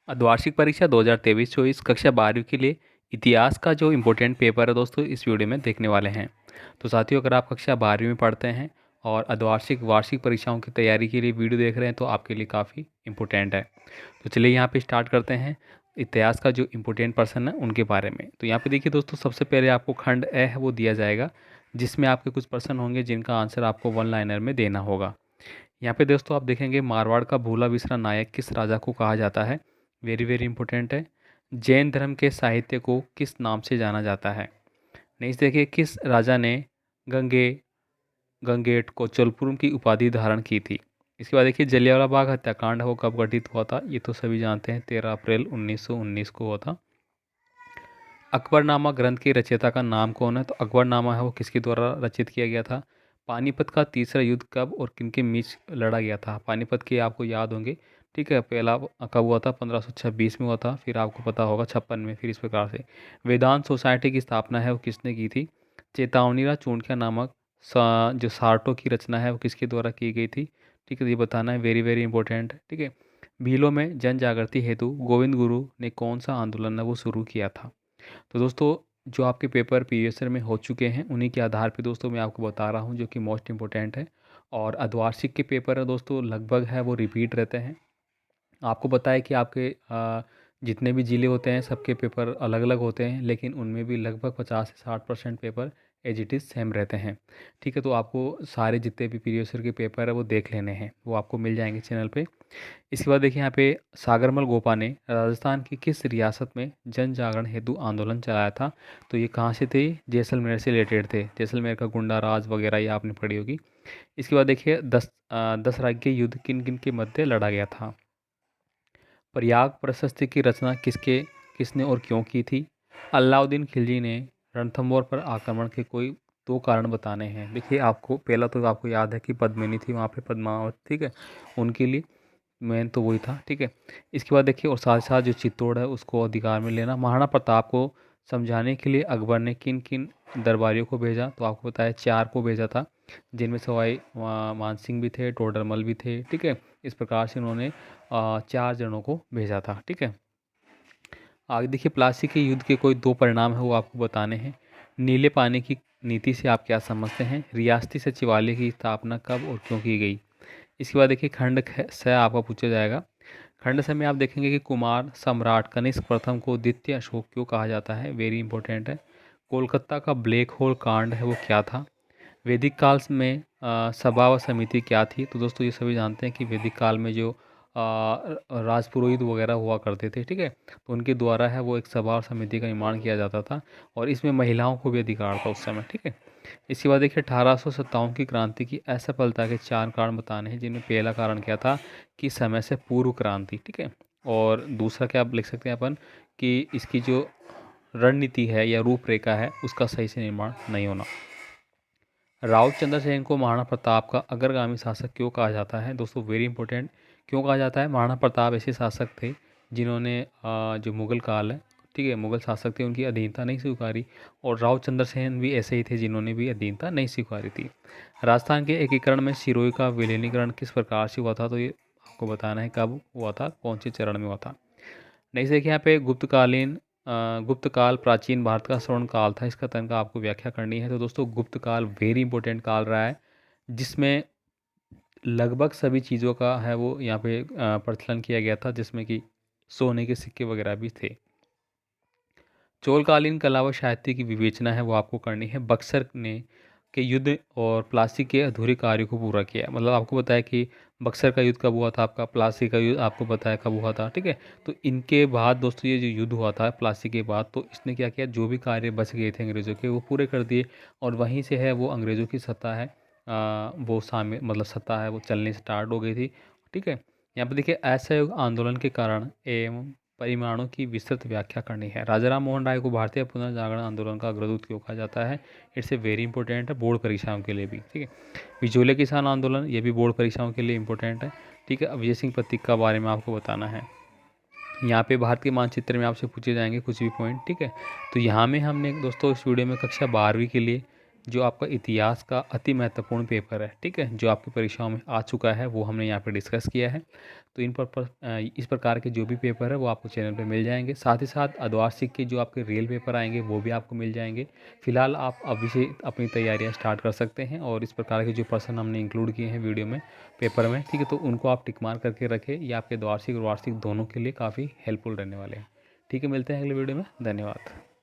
अर्धवार्षिक परीक्षा 2023-24 कक्षा 12वीं के लिए इतिहास का जो इम्पोर्टेंट पेपर है दोस्तों इस वीडियो में देखने वाले हैं। तो साथियों, अगर आप कक्षा 12वीं में पढ़ते हैं और अर्धवार्षिक वार्षिक परीक्षाओं की तैयारी के लिए वीडियो देख रहे हैं तो आपके लिए काफ़ी इम्पोर्टेंट है। तो चलिए यहाँ पे स्टार्ट करते हैं इतिहास का जो इम्पोर्टेंट पर्सन है उनके बारे में। तो यहाँ पे देखिए दोस्तों, सबसे पहले आपको खंड ए है वो दिया जाएगा, जिसमें आपके कुछ पर्सन होंगे जिनका आंसर आपको वन लाइनर में देना होगा। यहाँ पे दोस्तों आप देखेंगे, मारवाड़ का भूला बिसरा नायक किस राजा को कहा जाता है। वेरी वेरी इंपॉर्टेंट है। जैन धर्म के साहित्य को किस नाम से जाना जाता है। नेक्स्ट देखिए, किस राजा ने गंगे गंगेट को चोलपुरम की उपाधि धारण की थी। इसके बाद देखिए, जलियांवाला बाग हत्याकांड है वो कब घटित हुआ था। ये तो सभी जानते हैं, 13 अप्रैल 1919 को हुआ था। अकबरनामा ग्रंथ के रचयिता का नाम कौन है। तो अकबरनामा है वो किसके द्वारा रचित किया गया था। पानीपत का तीसरा युद्ध कब और किनके बीच लड़ा गया था। पानीपत के आपको याद होंगे, ठीक है। पहला कब हुआ था, 1526 में हुआ था। फिर आपको पता होगा 56 में। फिर इस प्रकार से वेदांत सोसाइटी की स्थापना है वो किसने की थी। चेतावनीरा चूणकिया नामक जो सार्टो की रचना है वो किसके द्वारा की गई थी। ठीक है, ये बताना है, वेरी वेरी इंपॉर्टेंट है। ठीक है, भीलों में जन जागृति हेतु गोविंद गुरु ने कौन सा आंदोलन है वो शुरू किया था। तो दोस्तों, जो आपके पेपर प्रीवियस ईयर में हो चुके हैं उन्हीं के आधार पे दोस्तों मैं आपको बता रहा हूँ, जो कि मोस्ट इंपॉर्टेंट है। और अर्धवार्षिक के पेपर है दोस्तों लगभग है वो रिपीट रहते हैं। आपको पता है कि आपके जितने भी ज़िले होते हैं सबके पेपर अलग अलग होते हैं, लेकिन उनमें भी लगभग 50 से 60% paper as it is same रहते हैं। ठीक है, तो आपको सारे जितने भी प्रीवियस ईयर के पेपर है वो देख लेने हैं, वो आपको मिल जाएंगे चैनल पे। इसके बाद देखिए, यहाँ पे सागरमल गोपा ने राजस्थान की किस रियासत में जन जागरण हेतु आंदोलन चलाया था। तो ये कहाँ से थे, जैसलमेर से रिलेटेड थे। जैसलमेर का गुंडा राज वगैरह ये आपने पढ़ी होगी। इसके बाद देखिए, दस राज्य युद्ध किन किन के मध्य लड़ा गया था। प्रयाग प्रशस्ति की रचना किसने और क्यों की थी। अलाउद्दीन खिलजी ने रणथंभौर पर आक्रमण के कोई दो कारण बताने हैं। देखिए, आपको पहला तो आपको याद है कि पद्मिनी थी वहाँ पे, पद्मावत, ठीक है, उनके लिए मेन तो वही था। ठीक है, इसके बाद देखिए, और साथ साथ जो चित्तौड़ है उसको अधिकार में लेना। महाराणा प्रताप को समझाने के लिए अकबर ने किन किन दरबारियों को भेजा। तो आपको पता है 4 को भेजा था, जिनमें सवाई मानसिंह भी थे, टोडरमल भी थे। ठीक है, इस प्रकार से उन्होंने 4 जनों को भेजा था। ठीक है, आगे देखिए, प्लासी के युद्ध के कोई 2 परिणाम है वो आपको बताने हैं। नीले पानी की नीति से आप क्या समझते हैं। रियासती सचिवालय की स्थापना कब और क्यों की गई। इसके बाद देखिए, खंड से आपका पूछा जाएगा। खंड से में आप देखेंगे कि कुमार सम्राट कनिष्क प्रथम को द्वितीय अशोक क्यों कहा जाता है। वेरी इंपॉर्टेंट है। कोलकाता का ब्लैक होल कांड है वो क्या था। वैदिक काल में सभा व समिति क्या थी। तो दोस्तों, ये सभी जानते हैं कि वैदिक काल में जो राजपुरोहित वगैरह हुआ करते थे, ठीक है, तो उनके द्वारा है वो एक सभा और समिति का निर्माण किया जाता था, और इसमें महिलाओं को भी अधिकार था उस समय। ठीक है, इसके बाद देखिए, 1857 की क्रांति की असफलता के 4 कारण बताने हैं, जिनमें पहला कारण क्या था कि समय से पूर्व क्रांति। ठीक है, और दूसरा क्या आप लिख सकते हैं अपन, कि इसकी जो रणनीति है या रूपरेखा है उसका सही से निर्माण नहीं होना। राव चंद्रसेन को महाराणा प्रताप का अग्रगामी शासक क्यों कहा जाता है। दोस्तों, वेरी इंपॉर्टेंट, क्यों कहा जाता है। महाराणा प्रताप ऐसे शासक थे जिन्होंने जो मुगल काल है, ठीक है, मुगल शासक थे, उनकी अधीनता नहीं स्वीकारी। और राव चंद्रसेन भी ऐसे ही थे जिन्होंने भी अधीनता नहीं स्वीकारी थी। राजस्थान के एकीकरण में सिरोही का विलीनीकरण किस प्रकार से हुआ था। तो ये आपको बताना है कब हुआ था, कौन से चरण में हुआ था। नेक्स्ट देखिए, यहाँ पे गुप्त काल प्राचीन भारत का स्वर्ण काल था। इसका तनका आपको व्याख्या करनी है। तो दोस्तों, गुप्त काल वेरी इंपॉर्टेंट काल रहा है, जिसमें लगभग सभी चीज़ों का है वो यहाँ पे प्रचलन किया गया था, जिसमें कि सोने के सिक्के वगैरह भी थे। चोलकालीन कला व साहित्य की विवेचना है वो आपको करनी है। बक्सर ने के युद्ध और प्लासी के अधूरे कार्यों को पूरा किया। मतलब आपको बताया कि बक्सर का युद्ध कब हुआ था, आपका प्लासी का युद्ध आपको बताया कब हुआ था। ठीक है, तो इनके बाद दोस्तों ये जो युद्ध हुआ था प्लासी के बाद, तो इसने क्या किया, जो भी कार्य बच गए थे अंग्रेज़ों के वो पूरे कर दिए, और वहीं से है वो अंग्रेज़ों की सत्ता है वो सामने, मतलब सत्ता है वो चलनी स्टार्ट हो गई थी। ठीक है, यहाँ पर देखिए, असहयोग आंदोलन के कारण एवं परिमाणों की विस्तृत व्याख्या करनी है। राजाराम मोहन राय को भारतीय पुनर्जागरण आंदोलन का अग्रदूत क्यों कहा जाता है। इट्स ए वेरी इंपॉर्टेंट है बोर्ड परीक्षाओं के लिए भी। ठीक है, विचोले किसान आंदोलन, ये भी बोर्ड परीक्षाओं के लिए इंपॉर्टेंट है। ठीक है, अभय सिंह प्रतीक का बारे में आपको बताना है। यहाँ पे भारत के मानचित्र में आपसे पूछे जाएंगे कुछ भी पॉइंट। ठीक है, तो यहाँ में हमने दोस्तों इस वीडियो में कक्षा 12वीं के लिए जो आपका इतिहास का अति महत्वपूर्ण पेपर है, ठीक है, जो आपकी परीक्षाओं में आ चुका है, वो हमने यहाँ पे डिस्कस किया है। तो इस प्रकार के जो भी पेपर है वो आपको चैनल पे मिल जाएंगे। साथ ही साथ अर्धवार्षिक के जो आपके रियल पेपर आएंगे वो भी आपको मिल जाएंगे। फिलहाल आप अभी से अपनी तैयारियाँ स्टार्ट कर सकते हैं, और इस प्रकार के जो पर्सन हमने इंक्लूड किए हैं वीडियो में, पेपर में, ठीक है, तो उनको आप टिक मार करके रखें। ये आपके द्वार्षिक और वार्षिक दोनों के लिए काफ़ी हेल्पफुल रहने वाले हैं। ठीक है, मिलते हैं अगले वीडियो में। धन्यवाद।